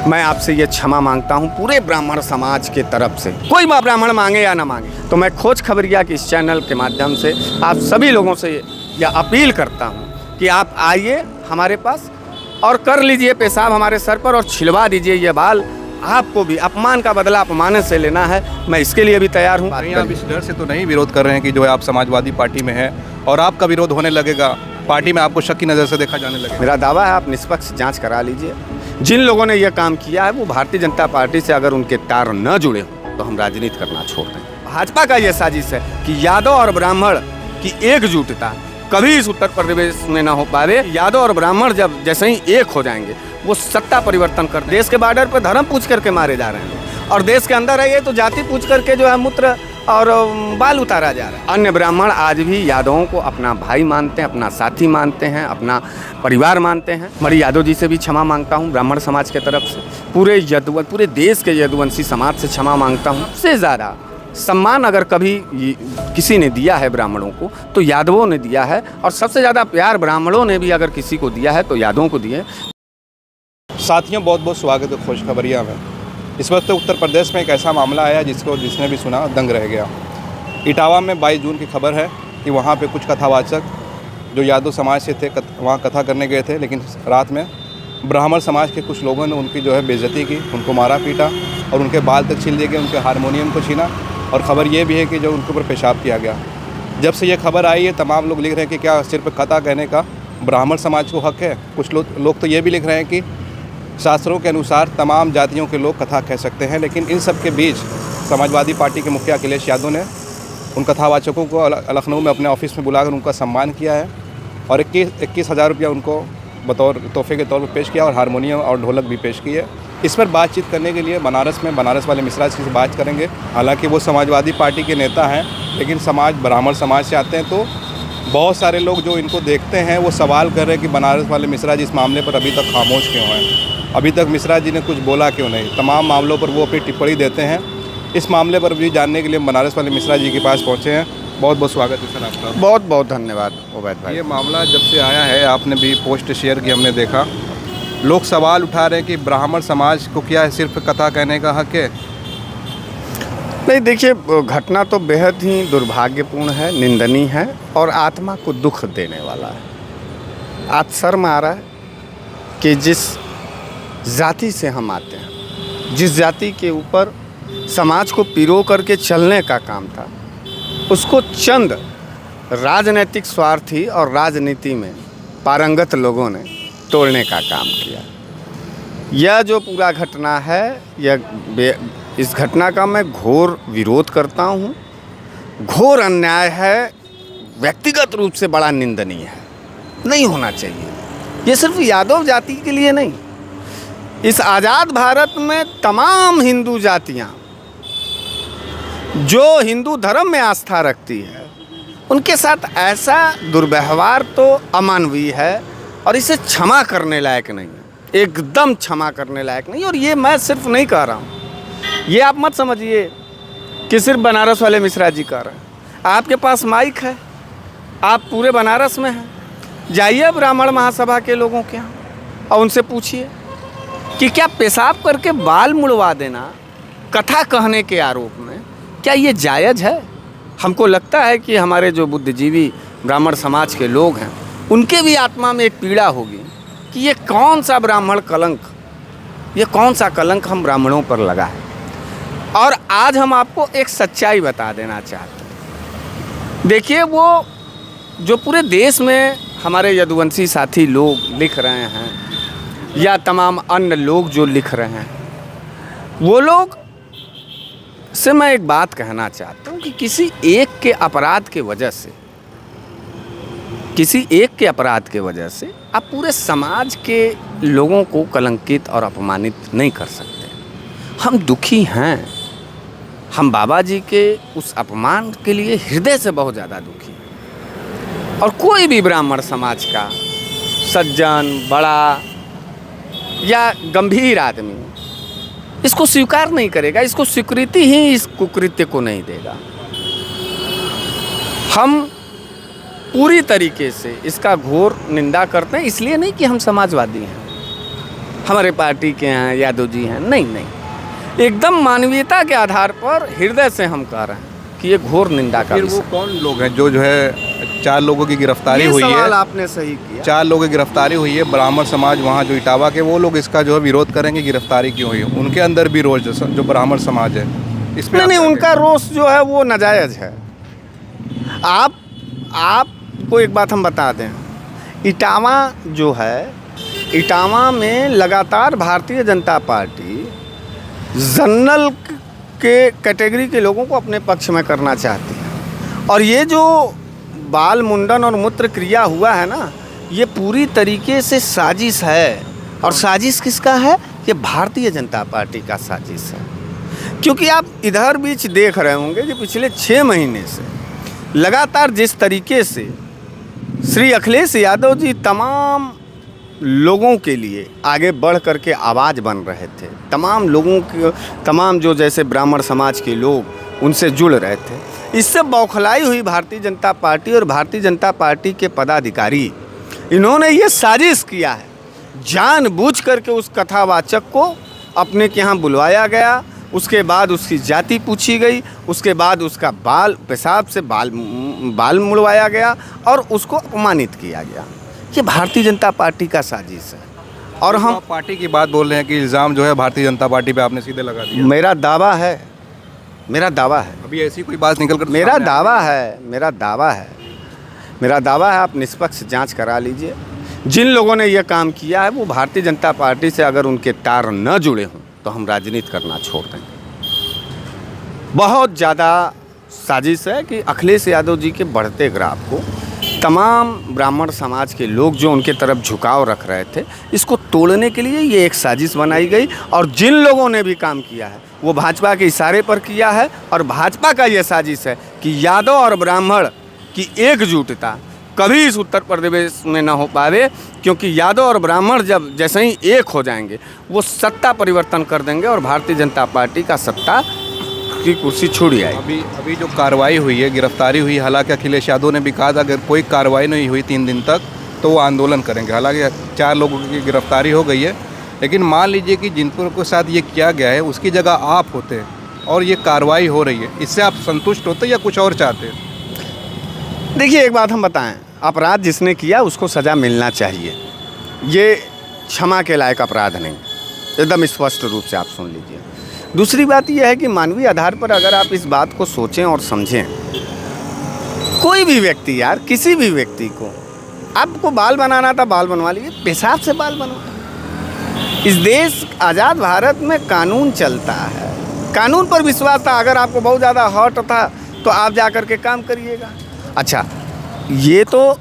मैं आपसे ये क्षमा मांगता हूँ पूरे ब्राह्मण समाज के तरफ से, कोई ब्राह्मण मांगे या ना मांगे। तो मैं खोज खबरिया के इस चैनल के माध्यम से आप सभी लोगों से यह अपील करता हूँ कि आप आइए हमारे पास और कर लीजिए पेशाब हमारे सर पर और छिलवा दीजिए ये बाल। आपको भी अपमान का बदला अपमान से लेना है, मैं इसके लिए भी तैयार हूँ। आप इस डर से तो नहीं विरोध कर रहे हैं कि जो है आप समाजवादी पार्टी में हैं और आपका विरोध होने लगेगा, पार्टी में आपको शक की नज़र से देखा जाने लगेगा? मेरा दावा है आप निष्पक्ष जांच करा लीजिए। जिन लोगों ने यह काम किया है वो भारतीय जनता पार्टी से अगर उनके तार न जुड़े हों तो हम राजनीति करना छोड़ दें। भाजपा का यह साजिश है कि यादव और ब्राह्मण की एकजुटता कभी इस उत्तर प्रदेश में ना हो पावे। यादव और ब्राह्मण जब जैसे ही एक हो जाएंगे वो सत्ता परिवर्तन कर देश के बॉर्डर पर धर्म पूछ करके मारे जा रहे हैं और देश के अंदर है ये तो जाति पूछ करके जो है मूत्र और बाल उतारा जा रहा है। अन्य ब्राह्मण आज भी यादवों को अपना भाई मानते हैं, अपना साथी मानते हैं, अपना परिवार मानते हैं। मरी यादव जी से भी क्षमा मांगता हूँ ब्राह्मण समाज के तरफ से, पूरे देश के यदुवंशी समाज से क्षमा मांगता हूँ। सबसे ज़्यादा सम्मान अगर कभी किसी ने दिया है ब्राह्मणों को तो यादवों ने दिया है, और सबसे ज़्यादा प्यार ब्राह्मणों ने भी अगर किसी को दिया है तो यादवों को दिए। साथियों, बहुत बहुत स्वागत है खोज खबरिया में। इस वक्त उत्तर प्रदेश में एक ऐसा मामला आया जिसने भी सुना दंग रह गया। इटावा में 22 जून की खबर है कि वहाँ पे कुछ कथावाचक जो यादव समाज से थे वहाँ कथा करने गए थे, लेकिन रात में ब्राह्मण समाज के कुछ लोगों ने उनकी जो है बेइज्जती की, उनको मारा पीटा और उनके बाल तक छील दिए गए, उनके हारमोनियम को छीना। और ख़बर ये भी है कि जो उनके ऊपर पेशाब किया गया। जब से ये खबर आई है तमाम लोग लिख रहे हैं कि क्या सिर्फ कथा कहने का ब्राह्मण समाज को हक है। कुछ लोग तो ये भी लिख रहे हैं कि शास्त्रों के अनुसार तमाम जातियों के लोग कथा कह सकते हैं। लेकिन इन सब के बीच समाजवादी पार्टी के मुखिया अखिलेश यादव ने उन कथावाचकों को लखनऊ में अपने ऑफिस में बुलाकर उनका सम्मान किया है और 21,000 रुपया उनको बतौर तोहफे के तौर पर पेश किया और हारमोनियम और ढोलक भी पेश की है। इस पर बातचीत करने के लिए बनारस वाले मिश्रा जी से बात करेंगे। हालांकि वो समाजवादी पार्टी के नेता हैं, लेकिन ब्राह्मण समाज से आते हैं, तो बहुत सारे लोग जो इनको देखते हैं वो सवाल कर रहे हैं कि बनारस वाले मिश्रा जी इस मामले पर अभी तक खामोश क्यों हैं, अभी तक मिश्रा जी ने कुछ बोला क्यों नहीं। तमाम मामलों पर वो अपनी टिप्पणी देते हैं। इस मामले पर भी जानने के लिए बनारस वाले मिश्रा जी के पास पहुँचे हैं। बहुत बहुत स्वागत है सर आपका। बहुत बहुत धन्यवाद उबैद भाई। ये मामला जब से आया है, आपने भी पोस्ट शेयर की, हमने देखा, लोग सवाल उठा रहे हैं कि ब्राह्मण समाज को क्या है सिर्फ कथा कहने का हक है? नहीं, देखिए, घटना तो बेहद ही दुर्भाग्यपूर्ण है, निंदनीय है और आत्मा को दुख देने वाला है। आज शर्म आ रहा है कि जिस जाति से हम आते हैं, जिस जाति के ऊपर समाज को पिरो करके चलने का काम था, उसको चंद राजनीतिक स्वार्थी और राजनीति में पारंगत लोगों ने तोड़ने का काम किया। यह जो पूरा घटना है, इस घटना का मैं घोर विरोध करता हूँ। घोर अन्याय है, व्यक्तिगत रूप से बड़ा निंदनीय है, नहीं होना चाहिए। ये सिर्फ यादव जाति के लिए नहीं, इस आज़ाद भारत में तमाम हिंदू जातियाँ जो हिंदू धर्म में आस्था रखती है उनके साथ ऐसा दुर्व्यवहार तो अमानवीय है और इसे क्षमा करने लायक नहीं है, एकदम क्षमा करने लायक नहीं। और ये मैं सिर्फ नहीं कह रहा हूँ, ये आप मत समझिए कि सिर्फ बनारस वाले मिश्रा जी कह रहे हैं। आपके पास माइक है, आप पूरे बनारस में हैं, जाइए ब्राह्मण महासभा के लोगों के यहाँ और उनसे पूछिए कि क्या पेशाब करके बाल मुड़वा देना कथा कहने के आरोप में क्या ये जायज़ है? हमको लगता है कि हमारे जो बुद्धिजीवी ब्राह्मण समाज के लोग हैं उनके भी आत्मा में एक पीड़ा होगी कि ये कौन सा ब्राह्मण कलंक, ये कौन सा कलंक हम ब्राह्मणों पर लगा है। और आज हम आपको एक सच्चाई बता देना चाहते हैं। देखिए, वो जो पूरे देश में हमारे यदुवंशी साथी लोग लिख रहे हैं या तमाम अन्य लोग जो लिख रहे हैं, वो लोग से मैं एक बात कहना चाहता हूँ कि किसी एक के अपराध के वजह से आप पूरे समाज के लोगों को कलंकित और अपमानित नहीं कर सकते। हम दुखी हैं, हम बाबा जी के उस अपमान के लिए हृदय से बहुत ज़्यादा दुखी हैं। और कोई भी ब्राह्मण समाज का सज्जन, बड़ा या गंभीर आदमी इसको स्वीकार नहीं करेगा, इसको स्वीकृति ही इस कुकृत्य को नहीं देगा। हम पूरी तरीके से इसका घोर निंदा करते हैं, इसलिए नहीं कि हम समाजवादी हैं, हमारे पार्टी के हैं, यादव जी हैं, नहीं नहीं, एकदम मानवीयता के आधार पर हृदय से हम कह रहे हैं कि ये घोर निंदा का फिर वो विषय। कौन लोग हैं जो है 4 लोगों की गिरफ्तारी ये हुई सवाल है, आपने सही किया। 4 लोगों की गिरफ्तारी हुई है, ब्राह्मण समाज वहाँ जो इटावा के वो लोग इसका जो है विरोध करेंगे गिरफ्तारी क्यों हुई, उनके अंदर भी रोष जो ब्राह्मण समाज है इस पे नहीं, उनका रोष जो है वो नाजायज है। आपको एक बात हम बता दें, इटावा जो है, इटावा में लगातार भारतीय जनता पार्टी जनरल के कैटेगरी के लोगों को अपने पक्ष में करना चाहती है। और ये जो बाल मुंडन और मूत्र क्रिया हुआ है ना, ये पूरी तरीके से साजिश है। और साजिश किसका है? ये भारतीय जनता पार्टी का साजिश है। क्योंकि आप इधर बीच देख रहे होंगे कि पिछले 6 महीने से लगातार जिस तरीके से श्री अखिलेश यादव जी तमाम लोगों के लिए आगे बढ़ करके आवाज़ बन रहे थे, तमाम लोगों के, तमाम जो जैसे ब्राह्मण समाज के लोग उनसे जुड़ रहे थे, इससे बौखलाई हुई भारतीय जनता पार्टी और भारतीय जनता पार्टी के पदाधिकारी, इन्होंने ये साजिश किया है। जानबूझ करके उस कथावाचक को अपने के यहाँ बुलवाया गया, उसके बाद उसकी जाति पूछी गई, उसके बाद उसका पेशाब से बाल मुड़वाया गया और उसको अपमानित किया गया। ये भारतीय जनता पार्टी का साजिश है। और हम पार्टी की बात बोल रहे हैं कि इल्ज़ाम जो है भारतीय जनता पार्टी पे आपने सीधे लगा दिया। मेरा दावा है अभी ऐसी कोई बात निकल कर मेरा दावा है, आप निष्पक्ष जांच करा लीजिए। जिन लोगों ने यह काम किया है वो भारतीय जनता पार्टी से अगर उनके तार न जुड़े हों तो हम राजनीति करना छोड़ देंगे। बहुत ज़्यादा साजिश है कि अखिलेश यादव जी के बढ़ते ग्राफ को तमाम ब्राह्मण समाज के लोग जो उनके तरफ झुकाव रख रहे थे, इसको तोड़ने के लिए ये एक साजिश बनाई गई। और जिन लोगों ने भी काम किया है वो भाजपा के इशारे पर किया है। और भाजपा का ये साजिश है कि यादव और ब्राह्मण की एकजुटता कभी इस उत्तर प्रदेश में ना हो पावे, क्योंकि यादव और ब्राह्मण जब जैसे ही एक हो जाएंगे वो सत्ता परिवर्तन कर देंगे और भारतीय जनता पार्टी का सत्ता की कुर्सी छूट जाएगी। अभी जो कार्रवाई हुई है, गिरफ्तारी हुई, हालांकि अखिलेश यादव ने भी कहा था अगर कोई कार्रवाई नहीं हुई 3 दिन तक तो वो आंदोलन करेंगे। हालांकि 4 लोगों की गिरफ्तारी हो गई है, लेकिन मान लीजिए कि जिनको साथ ये किया गया है उसकी जगह आप होते और ये कार्रवाई हो रही है, इससे आप संतुष्ट होते या कुछ और चाहते? देखिए, एक बात हम बताएं, अपराध जिसने किया उसको सज़ा मिलना चाहिए। ये क्षमा के लायक अपराध नहीं, एकदम स्पष्ट रूप से आप सुन लीजिए। दूसरी बात यह है कि मानवीय आधार पर अगर आप इस बात को सोचें और समझें, कोई भी व्यक्ति, यार किसी भी व्यक्ति को आपको बाल बनाना था बाल बनवा लीजिए, पेशाब से बाल बनवा। इस देश आज़ाद भारत में कानून चलता है, कानून पर विश्वास था। अगर आपको बहुत ज़्यादा हर्ट था तो आप जा कर के काम करिएगा। अच्छा, ये तो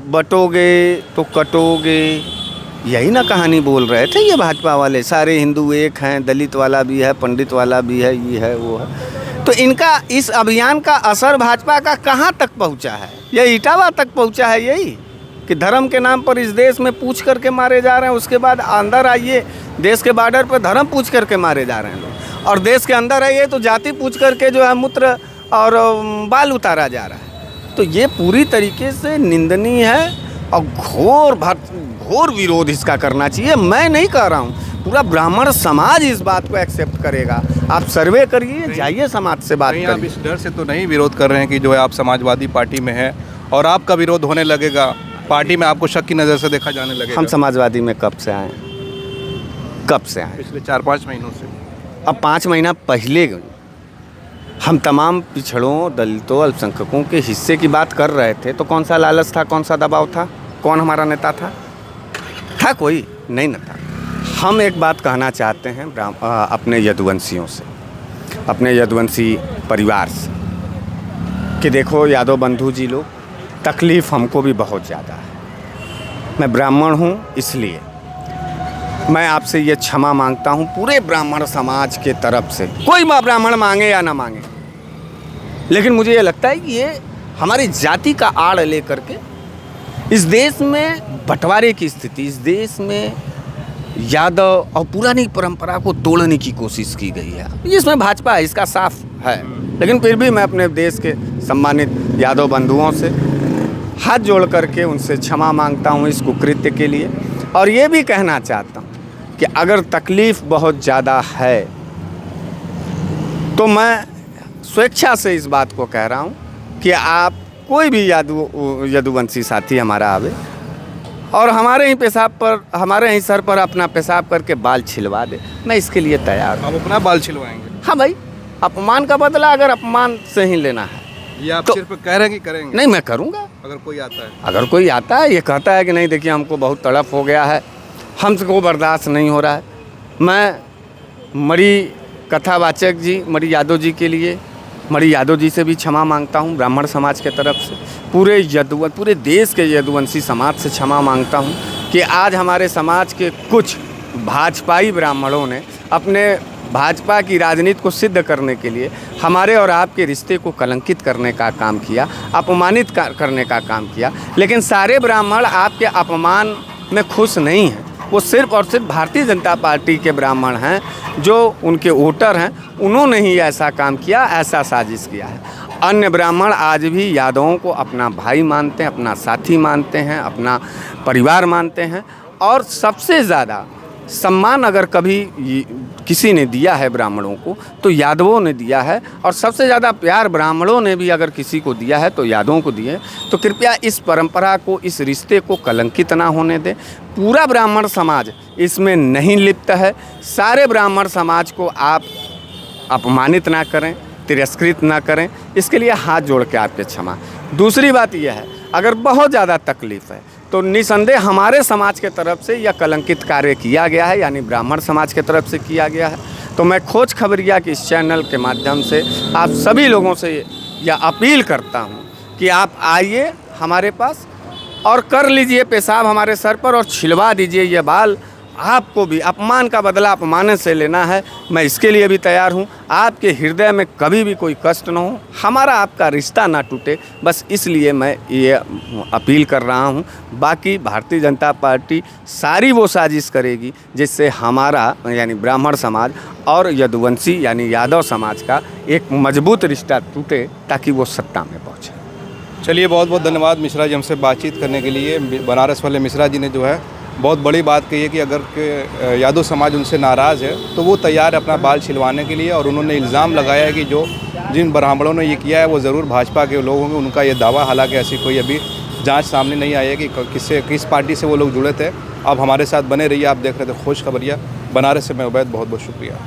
बटोगे तो कटोगे, यही ना कहानी बोल रहे थे ये भाजपा वाले। सारे हिंदू एक हैं, दलित वाला भी है, पंडित वाला भी है, ये है वो है। तो इनका इस अभियान का असर भाजपा का कहाँ तक पहुँचा है? ये इटावा तक पहुँचा है, यही कि धर्म के नाम पर इस देश में पूछ करके मारे जा रहे हैं। उसके बाद अंदर आइए, देश के बॉर्डर पर धर्म पूछ करके मारे जा रहे हैं लोग, और देश के अंदर आइए तो जाति पूछ करके जो है मूत्र और बाल उतारा जा रहा है। तो ये पूरी तरीके से निंदनीय है और घोर विरोध इसका करना चाहिए। मैं नहीं कह रहा हूँ, पूरा ब्राह्मण समाज इस बात को एक्सेप्ट करेगा। आप सर्वे करिए, जाइए समाज से बात करिए। आप इस डर से तो नहीं विरोध कर रहे हैं कि जो है आप समाजवादी पार्टी में हैं और आपका विरोध होने लगेगा, पार्टी में आपको शक की नज़र से देखा जाने लगेगा? हम समाजवादी में कब से आए? पिछले 4-5 महीनों से। अब 5 महीना पहले हम तमाम पिछड़ों, दलितों, अल्पसंख्यकों के हिस्से की बात कर रहे थे तो कौन सा लालच था, कौन सा दबाव था, कौन हमारा नेता था? कोई नहीं न था। हम एक बात कहना चाहते हैं अपने यदुवंशियों से, अपने यदुवंशी परिवार से, कि देखो यादव बंधु जी लोग, तकलीफ़ हमको भी बहुत ज़्यादा है। मैं ब्राह्मण हूँ, इसलिए मैं आपसे ये क्षमा मांगता हूँ पूरे ब्राह्मण समाज के तरफ से। कोई ब्राह्मण मांगे या ना मांगे, लेकिन मुझे ये लगता है कि ये हमारी जाति का आड़ लेकर के इस देश में बंटवारे की स्थिति, इस देश में यादव और पुरानी परंपरा को तोड़ने की कोशिश की गई है। इसमें भाजपा है, इसका साफ है। लेकिन फिर भी मैं अपने देश के सम्मानित यादव बंधुओं से हाथ जोड़ करके उनसे क्षमा मांगता हूँ इस कुकृत्य के लिए। और ये भी कहना चाहता हूँ कि अगर तकलीफ़ बहुत ज़्यादा है तो मैं स्वेच्छा से इस बात को कह रहा हूँ कि आप कोई भी यदुवंशी साथी हमारा आवे और हमारे ही पेशाब पर, हमारे ही सर पर अपना पेशाब करके बाल छिलवा दे, मैं इसके लिए तैयार हूँ। आप अपना बाल छिलवाएंगे? हाँ भाई, अपमान का बदला अगर अपमान से ही लेना है। ये आप तो सिर्फ कह रहे हैं कि करेंगे? नहीं, मैं करूँगा। अगर कोई आता है? अगर कोई आता है, ये कहता है कि नहीं देखिए हमको बहुत तड़प हो गया है, हमको बर्दाश्त नहीं हो रहा है, मैं मणि कथावाचक जी, मणि यादव जी के लिए, मणि यादव जी से भी क्षमा मांगता हूँ ब्राह्मण समाज के तरफ से, पूरे देश के यदुवंशी समाज से क्षमा मांगता हूँ कि आज हमारे समाज के कुछ भाजपाई ब्राह्मणों ने अपने भाजपा की राजनीति को सिद्ध करने के लिए हमारे और आपके रिश्ते को कलंकित करने का काम किया, अपमानित करने का काम किया। लेकिन सारे ब्राह्मण आपके अपमान में खुश नहीं हैं, वो सिर्फ और सिर्फ भारतीय जनता पार्टी के ब्राह्मण हैं जो उनके वोटर हैं, उन्होंने ही ऐसा काम किया, ऐसा साजिश किया है। अन्य ब्राह्मण आज भी यादवों को अपना भाई मानते हैं, अपना साथी मानते हैं, अपना परिवार मानते हैं और सबसे ज़्यादा सम्मान अगर कभी किसी ने दिया है ब्राह्मणों को तो यादवों ने दिया है, और सबसे ज़्यादा प्यार ब्राह्मणों ने भी अगर किसी को दिया है तो यादवों को दिए। तो कृपया इस परंपरा को, इस रिश्ते को कलंकित ना होने दें। पूरा ब्राह्मण समाज इसमें नहीं लिप्त है, सारे ब्राह्मण समाज को आप अपमानित ना करें, तिरस्कृत ना करें, इसके लिए हाथ जोड़ के आपके क्षमा। दूसरी बात यह है, अगर बहुत ज़्यादा तकलीफ़ है तो निसंदेह हमारे समाज के तरफ से यह कलंकित कार्य किया गया है, यानी ब्राह्मण समाज के तरफ से किया गया है। तो मैं खोज खबरिया के इस चैनल के माध्यम से आप सभी लोगों से यह अपील करता हूं कि आप आइए हमारे पास और कर लीजिए पेशाब हमारे सर पर और छिलवा दीजिए ये बाल। आपको भी अपमान का बदला अपमान से लेना है, मैं इसके लिए भी तैयार हूं। आपके हृदय में कभी भी कोई कष्ट न हो, हमारा आपका रिश्ता ना टूटे, बस इसलिए मैं ये अपील कर रहा हूं। बाकी भारतीय जनता पार्टी सारी वो साजिश करेगी जिससे हमारा यानी ब्राह्मण समाज और यदुवंशी यानी यादव समाज का एक मजबूत रिश्ता टूटे ताकि वो सत्ता में पहुँचे। चलिए, बहुत बहुत धन्यवाद मिश्रा जी हमसे बातचीत करने के लिए। बनारस वाले मिश्रा जी ने जो है बहुत बड़ी बात कही है कि अगर के यादव समाज उनसे नाराज़ है तो वो तैयार है अपना बाल छिलवाने के लिए, और उन्होंने इल्ज़ाम लगाया है कि जिन ब्राह्मणों ने ये किया है वो ज़रूर भाजपा के लोग होंगे। उनका ये दावा, हालांकि ऐसी कोई अभी जांच सामने नहीं आई है कि किस पार्टी से वो लोग जुड़े थे। अब हमारे साथ बने रहिए, आप देख रहे थे खोज खबरिया। बनारस से मैं उबैद, बहुत बहुत शुक्रिया।